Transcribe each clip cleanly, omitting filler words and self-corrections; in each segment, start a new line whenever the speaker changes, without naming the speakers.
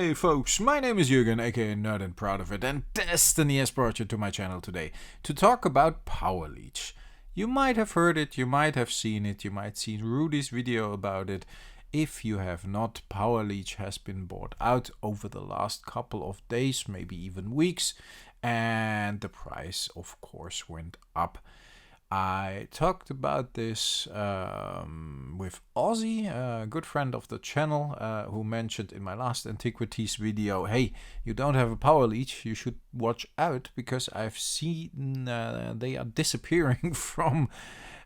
Hey folks, my name is Jürgen, aka Nerd and Proud of It, and Destiny has brought you to my channel today to talk about Powerleech. You might have heard it, you might have seen it, you might see Rudy's video about it. If you have not, Powerleech has been bought out over the last couple of days, maybe even weeks, and the price of course went up. I talked about this with Ozzy, a good friend of the channel, who mentioned in my last Antiquities video, hey, you don't have a Powerleech, you should watch out, because I've seen they are disappearing from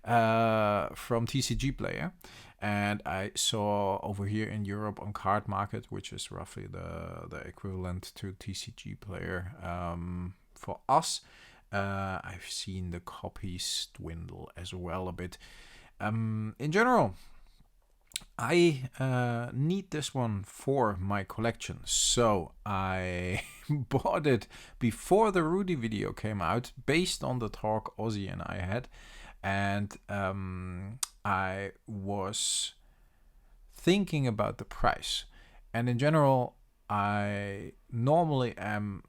TCG Player. And I saw over here in Europe on Card Market, which is roughly the equivalent to TCG Player for us, I've seen the copies dwindle as well a bit. In general, I need this one for my collection, so I bought it before the Rudy video came out, based on the talk Ozzy and I had, and I was thinking about the price. And in general, I normally am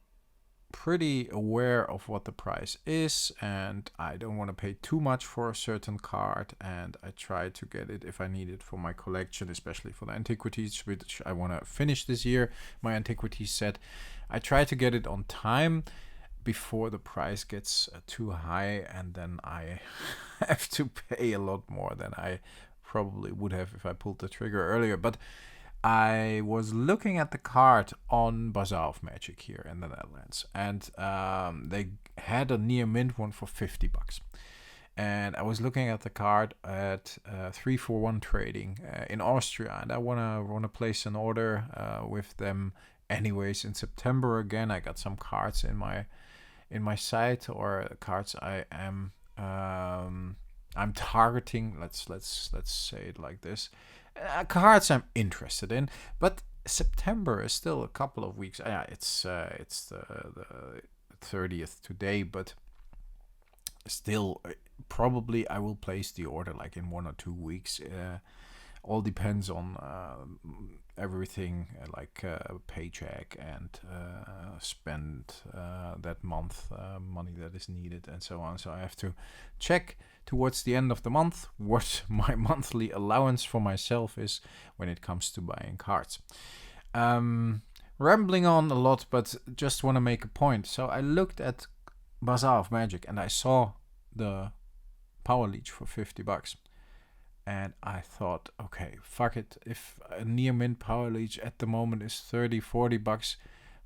pretty aware of what the price is, and I don't want to pay too much for a certain card, and I try to get it if I need it for my collection, especially for the Antiquities, which I want to finish this year, my Antiquities set. I try to get it on time before the price gets too high, and then I have to pay a lot more than I probably would have if I pulled the trigger earlier. But I was looking at the card on Bazaar of Magic here in the Netherlands, and they had a near mint one for $50. And I was looking at the card at 3-for-1 trading in Austria, and I wanna place an order with them anyways in September again. I got some cards in my site, or cards I'm targeting. Let's say it like this. Cards I'm interested in, but September is still a couple of weeks. It's the 30th today, but still, probably I will place the order like in 1 or 2 weeks. All depends on everything, like paycheck and spend that month money that is needed and so on. So I have to check towards the end of the month what my monthly allowance for myself is when it comes to buying cards. Rambling on a lot, but just want to make a point. So I looked at Bazaar of Magic and I saw the Powerleech for $50. And I thought, okay, fuck it. If a near mint Powerleech at the moment is $30-40,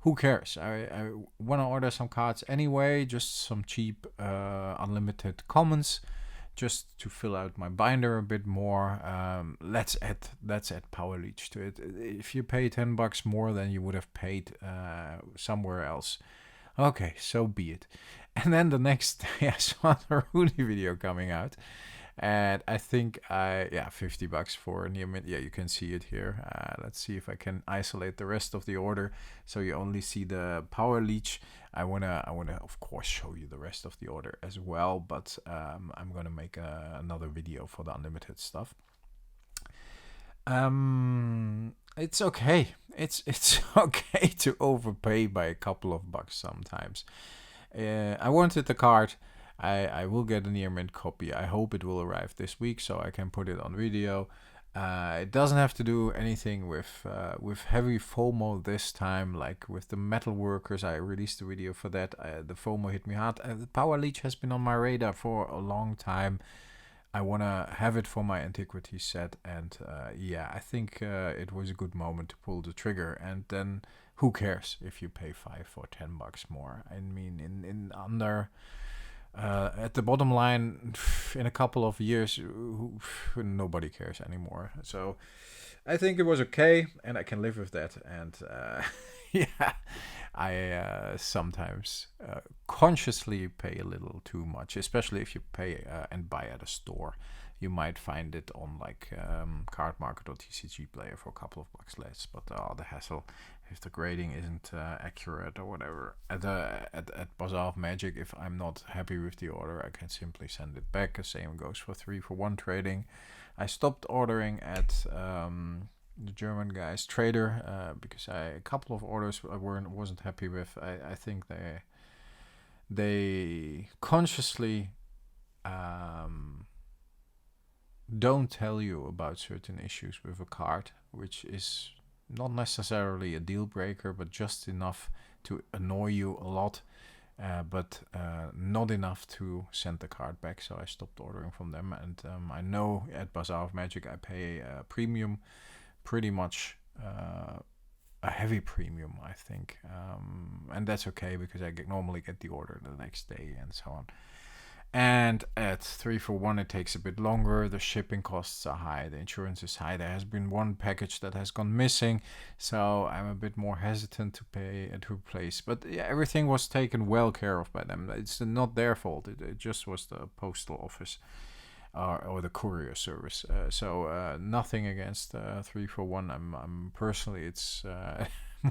who cares? I want to order some cards anyway, just some cheap unlimited commons, just to fill out my binder a bit more. Let's add Powerleech to it. If you pay $10 more than you would have paid somewhere else, okay, so be it. And then the next day I saw the Rudy video coming out. And I think $50 for near mint. Yeah, you can see it here. Let's see if I can isolate the rest of the order, so you only see the Powerleech. I wanna of course show you the rest of the order as well, but I'm gonna make another video for the unlimited stuff. It's okay. It's okay to overpay by a couple of bucks sometimes. I wanted the card. I will get a near mint copy. I hope it will arrive this week so I can put it on video. It doesn't have to do anything with heavy FOMO this time, like with the metal workers. I released a video for that. The FOMO hit me hard. The Powerleech has been on my radar for a long time. I want to have it for my antiquity set, and I think it was a good moment to pull the trigger. And then who cares if you pay $5 or $10 more? I mean, in under... at the bottom line, in a couple of years, nobody cares anymore. So I think it was okay, and I can live with that. And I sometimes consciously pay a little too much, especially if you pay and buy at a store. You might find it on like Card Market or TCG Player for a couple of bucks less, but the hassle if the grading isn't accurate or whatever. At Bazaar of Magic, if I'm not happy with the order, I can simply send it back. The same goes for 3-for-1 trading. I stopped ordering at the German guys, Trader, because a couple of orders I wasn't happy with. I think they consciously don't tell you about certain issues with a card, which is not necessarily a deal breaker, but just enough to annoy you a lot, but not enough to send the card back. So I stopped ordering from them, and I know at Bazaar of Magic I pay a premium, pretty much a heavy premium, I think, and that's okay because I normally get the order the next day and so on. And at 3-for-1 it takes a bit longer, the shipping costs are high, the insurance is high, there has been one package that has gone missing, so I'm a bit more hesitant to pay to replace. But yeah, everything was taken well care of by them. It's not their fault, it just was the postal office or the courier service. So nothing against 3-for-1. I'm personally, it's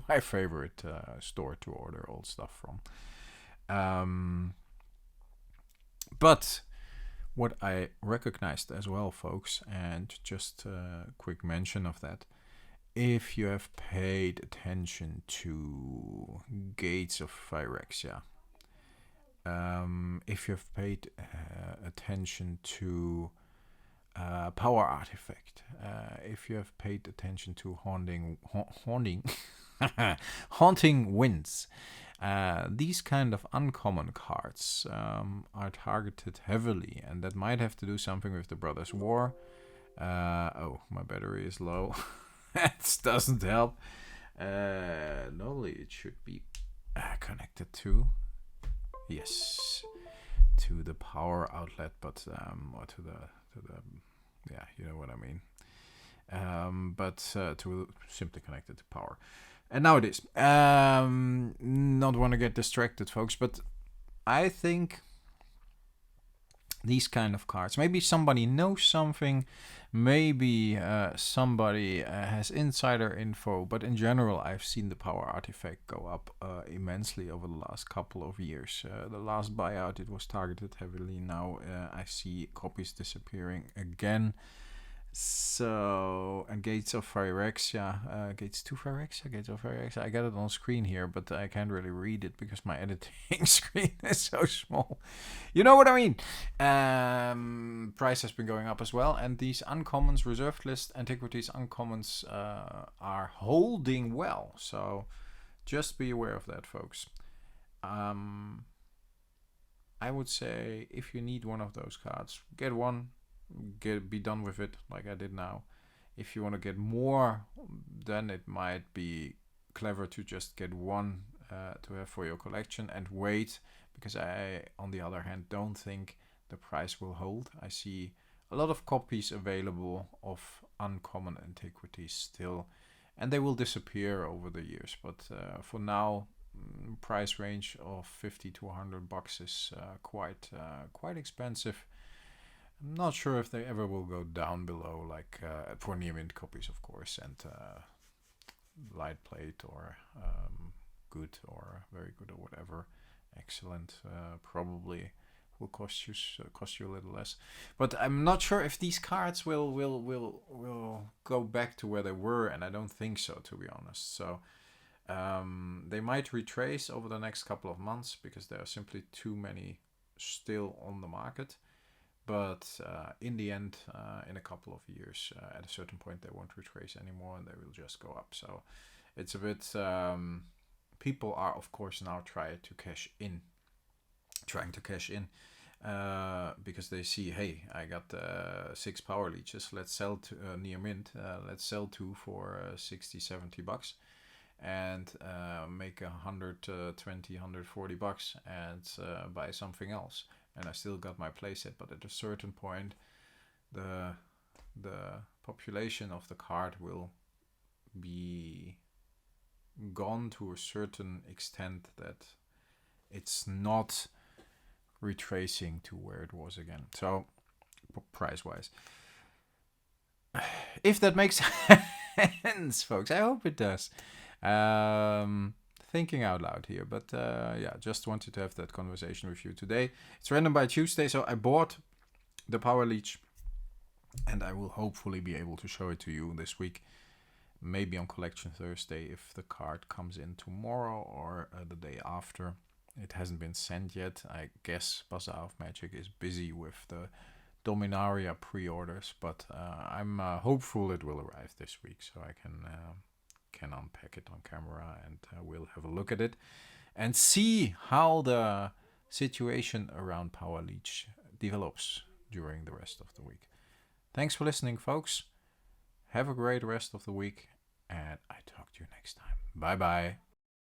my favorite store to order old stuff from. But what I recognized as well, folks, and just a quick mention of that, if you have paid attention to Gates of Phyrexia, if you have paid attention to Power Artifact, if you have paid attention to Haunting Winds, these kind of uncommon cards are targeted heavily, and that might have to do something with the Brothers' War. Oh, my battery is low. That doesn't help. Normally it should be connected to, yes, to the power outlet, but or to the yeah, you know what I mean. But to simply connected to power. And now it is. Not want to get distracted, folks, but I think these kind of cards, maybe somebody knows something, maybe somebody has insider info, but in general I've seen the Power Artifact go up immensely over the last couple of years. The last buyout it was targeted heavily. Now I see copies disappearing again. So, and Gates of Phyrexia, Gates of Phyrexia, I got it on screen here, but I can't really read it because my editing screen is so small. You know what I mean? Price has been going up as well, and these uncommons, reserved list antiquities uncommons are holding well, so just be aware of that, folks. I would say if you need one of those cards, get one. Be done with it like I did now. If you want to get more, then it might be clever to just get one to have for your collection and wait, because I, on the other hand, don't think the price will hold. I see a lot of copies available of uncommon antiquities still, and they will disappear over the years, but for now, price range of $50 to $100 is quite expensive. I'm not sure if they ever will go down below, like for near mint copies, of course, and light plate or good or very good or whatever, excellent, probably will cost you a little less. But I'm not sure if these cards will go back to where they were, and I don't think so, to be honest. So they might retrace over the next couple of months because there are simply too many still on the market. But in the end, in a couple of years, at a certain point, they won't retrace anymore and they will just go up. So it's a bit... people are, of course, now trying to cash in. Because they see, hey, I got 6 Powerleeches. Let's sell to near mint. Let's sell 2 for $60-$70 and make $120, $140 and buy something else. And I still got my playset, but at a certain point, the population of the card will be gone to a certain extent that it's not retracing to where it was again. So, price-wise, if that makes sense, folks, I hope it does. Thinking out loud here, but yeah, just wanted to have that conversation with you today. It's Random by Tuesday, so I bought the Powerleech, and I will hopefully be able to show it to you this week. maybe on Collection Thursday if the card comes in tomorrow or the day after. It hasn't been sent yet. I guess Bazaar of Magic is busy with the Dominaria pre-orders, but I'm hopeful it will arrive this week, so I can unpack it on camera and we'll have a look at it and see how the situation around Powerleech develops during the rest of the week. Thanks for listening, folks. Have a great rest of the week, and I talk to you next time. Bye bye.